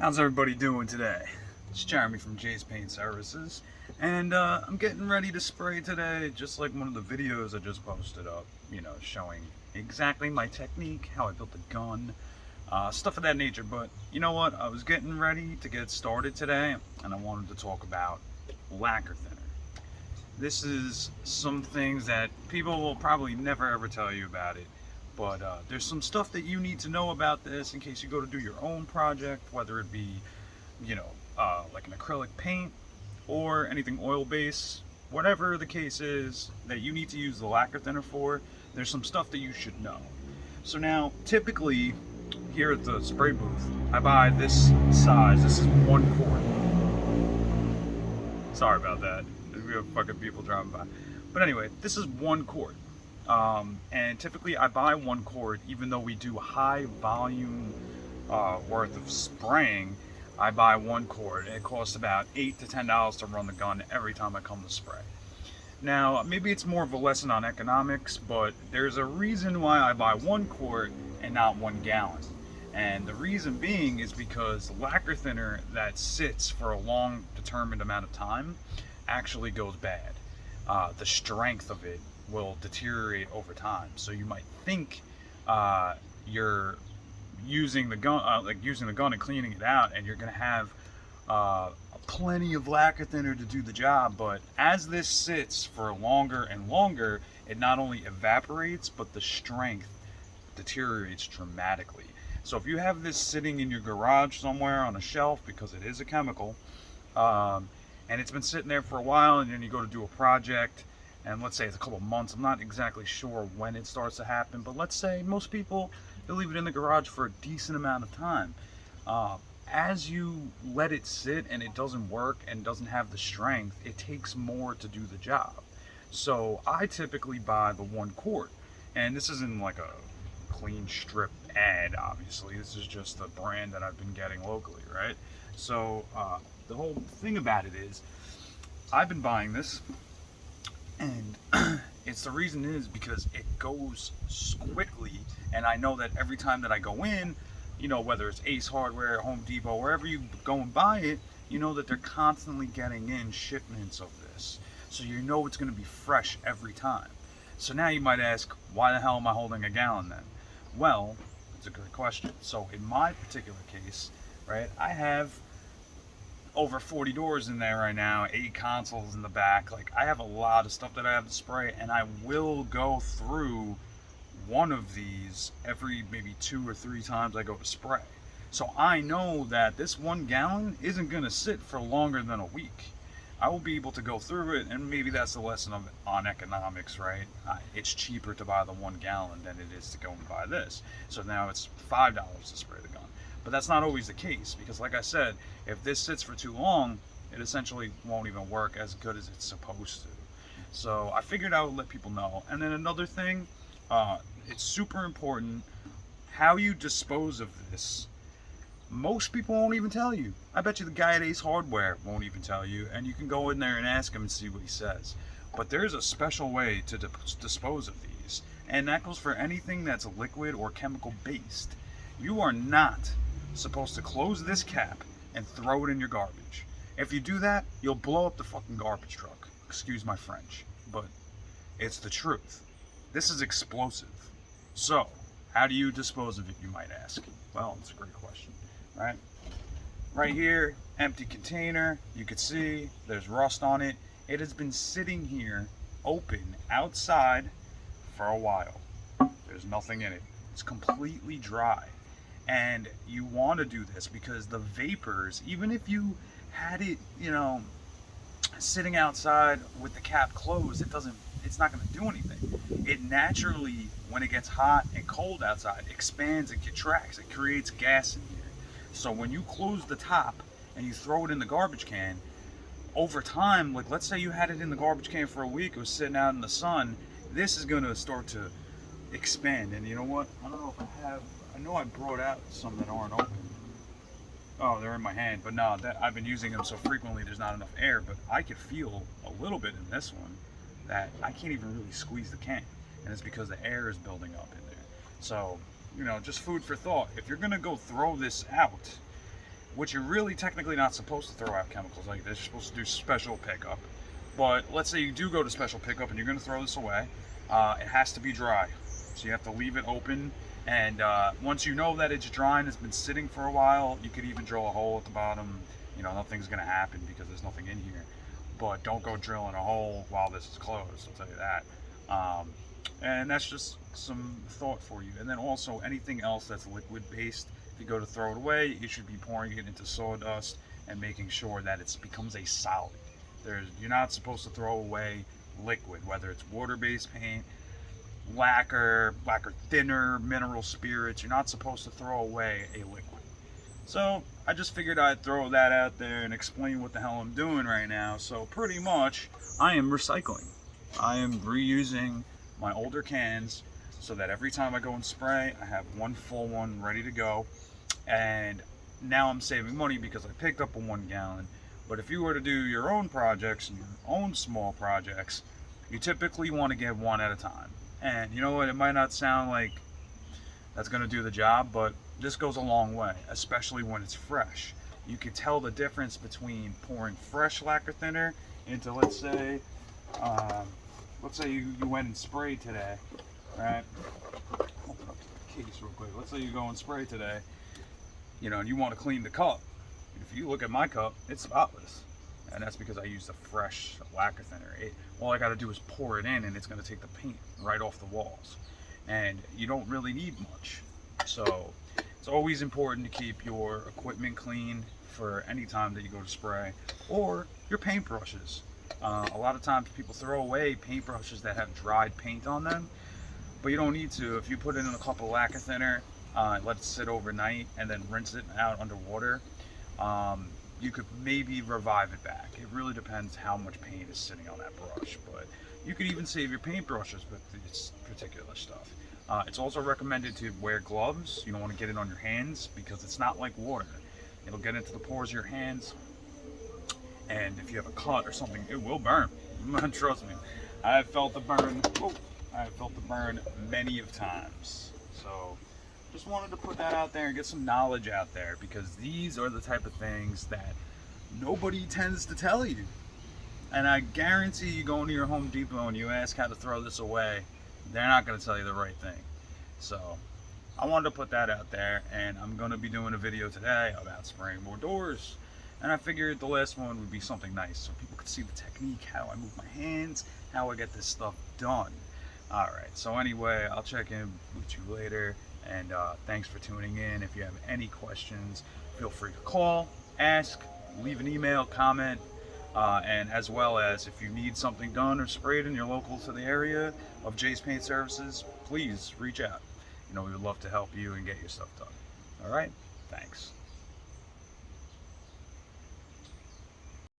How's everybody doing today? It's Jeremy from Jay's Paint Services, and I'm getting ready to spray today, just like one of the videos I just posted up, showing exactly my technique, how I built the gun, stuff of that nature. But you know what? I was getting ready to get started today, and I wanted to talk about lacquer thinner. This is some things that people will probably never ever tell you about it, but there's some stuff that you need to know about this in case you go to do your own project, whether it be, like an acrylic paint or anything oil based, whatever the case is that you need to use the lacquer thinner for. There's some stuff that you should know. So now, typically, here at the spray booth, I buy this size. This is 1 quart. Sorry about that. We have fucking people driving by. But anyway, this is 1 quart. And typically I buy 1 quart, even though we do high volume worth of spraying. I buy 1 quart, and it costs about $8 to $10 to run the gun every time I come to spray. Now, maybe it's more of a lesson on economics, but there's a reason why I buy 1 quart and not 1 gallon. And the reason being is because lacquer thinner that sits for a long determined amount of time actually goes bad. The strength of it will deteriorate over time. So you might think you're using the gun, using the gun and cleaning it out, and you're going to have plenty of lacquer thinner to do the job. But as this sits for longer and longer, it not only evaporates, but the strength deteriorates dramatically. So if you have this sitting in your garage somewhere on a shelf, because it is a chemical, and it's been sitting there for a while, and then you go to do a project, and let's say it's a couple of months, I'm not exactly sure when it starts to happen, but let's say most people, they leave it in the garage for a decent amount of time. As you let it sit and it doesn't work and doesn't have the strength, it takes more to do the job. So I typically buy the 1 quart, and this isn't like a clean strip ad, obviously. This is just the brand that I've been getting locally, right? So the whole thing about it is, I've been buying this, and it's the reason is because it goes quickly, and I know that every time that I go in, whether it's Ace Hardware, Home Depot, wherever you go and buy it, you know that they're constantly getting in shipments of this. So you know it's going to be fresh every time. So now you might ask, why the hell am I holding a gallon then? Well, it's a good question. So in my particular case, right, I have over 40 doors in there right now, 8 consoles in the back. Like, I have a lot of stuff that I have to spray, and I will go through one of these every maybe 2 or 3 times I go to spray. So I know that this 1 gallon isn't going to sit for longer than a week. I will be able to go through it, and maybe that's the lesson on economics, right? It's cheaper to buy the 1 gallon than it is to go and buy this. So now it's $5 to spray the gun. But that's not always the case, because like I said, if this sits for too long, it essentially won't even work as good as it's supposed to. So I figured I would let people know. And then another thing, it's super important how you dispose of this. Most people won't even tell you. I bet you the guy at Ace Hardware won't even tell you, and you can go in there and ask him and see what he says. But there's a special way to dispose of these, and that goes for anything that's liquid or chemical based. You are not supposed to close this cap and throw it in your garbage. If you do that, you'll blow up the fucking garbage truck. Excuse my French, but it's the truth. This is explosive. So, how do you dispose of it, you might ask? Well, it's a great question, right? Right here, empty container. You can see there's rust on it. It has been sitting here open outside for a while. There's nothing in it. It's completely dry. And you want to do this because the vapors, even if you had it, sitting outside with the cap closed, it's not going to do anything. It naturally, when it gets hot and cold outside, expands and contracts. It creates gas in here. So when you close the top and you throw it in the garbage can, over time, like let's say you had it in the garbage can for a week, it was sitting out in the sun, this is going to start to expand. And you know what? I don't know if I know I brought out some that aren't open. Oh, they're in my hand, but no, I've been using them so frequently there's not enough air, but I could feel a little bit in this one that I can't even really squeeze the can, and it's because the air is building up in there. So, just food for thought. If you're gonna go throw this out, which you're really technically not supposed to throw out chemicals like this. You're supposed to do special pickup. But let's say you do go to special pickup and you're going to throw this away. It has to be dry. So you have to leave it open. And once you know that it's dry and it's been sitting for a while, you could even drill a hole at the bottom. You know, nothing's going to happen because there's nothing in here. But don't go drilling a hole while this is closed, I'll tell you that. And that's just some thought for you. And then also anything else that's liquid based, if you go to throw it away, you should be pouring it into sawdust and making sure that it becomes a solid. You're not supposed to throw away liquid, whether it's water-based paint, lacquer thinner, mineral spirits. You're not supposed to throw away a liquid. So I just figured I'd throw that out there and explain what the hell I'm doing right now. So pretty much I am recycling. I am reusing my older cans so that every time I go and spray, I have one full one ready to go. And now I'm saving money because I picked up a 1 gallon. But if you were to do your own projects and your own small projects, you typically want to get one at a time. And you know what, it might not sound like that's going to do the job, but this goes a long way, especially when it's fresh. You can tell the difference between pouring fresh lacquer thinner into, let's say you went and sprayed today, right? Open up the case real quick. Let's say you go and spray today, you know, and you want to clean the cup. If you look at my cup, it's spotless. And that's because I used a fresh lacquer thinner. All I got to do is pour it in and it's going to take the paint right off the walls. And you don't really need much. So it's always important to keep your equipment clean for any time that you go to spray, or your paintbrushes. A lot of times people throw away paintbrushes that have dried paint on them, but you don't need to. If you put it in a cup of lacquer thinner, let it sit overnight, and then rinse it out under water, you could maybe revive it back. It really depends how much paint is sitting on that brush, but you could even save your paintbrushes with this particular stuff. It's also recommended to wear gloves. You don't want to get it on your hands because it's not like water. It'll get into the pores of your hands, and if you have a cut or something, it will burn. Trust me, I've felt the burn. I've felt the burn many of times. So just wanted to put that out there and get some knowledge out there, because these are the type of things that nobody tends to tell you. And I guarantee you go into your Home Depot and you ask how to throw this away, they're not going to tell you the right thing. So I wanted to put that out there, and I'm going to be doing a video today about spraying more doors. And I figured the last one would be something nice so people could see the technique, how I move my hands, how I get this stuff done. Alright, so anyway, I'll check in with you later, and thanks for tuning in. If you have any questions, feel free to call, ask, leave an email, comment, and as well as if you need something done or sprayed and you're local to the area of Jay's Paint Services, please reach out. You know, we would love to help you and get your stuff done. Alright, thanks.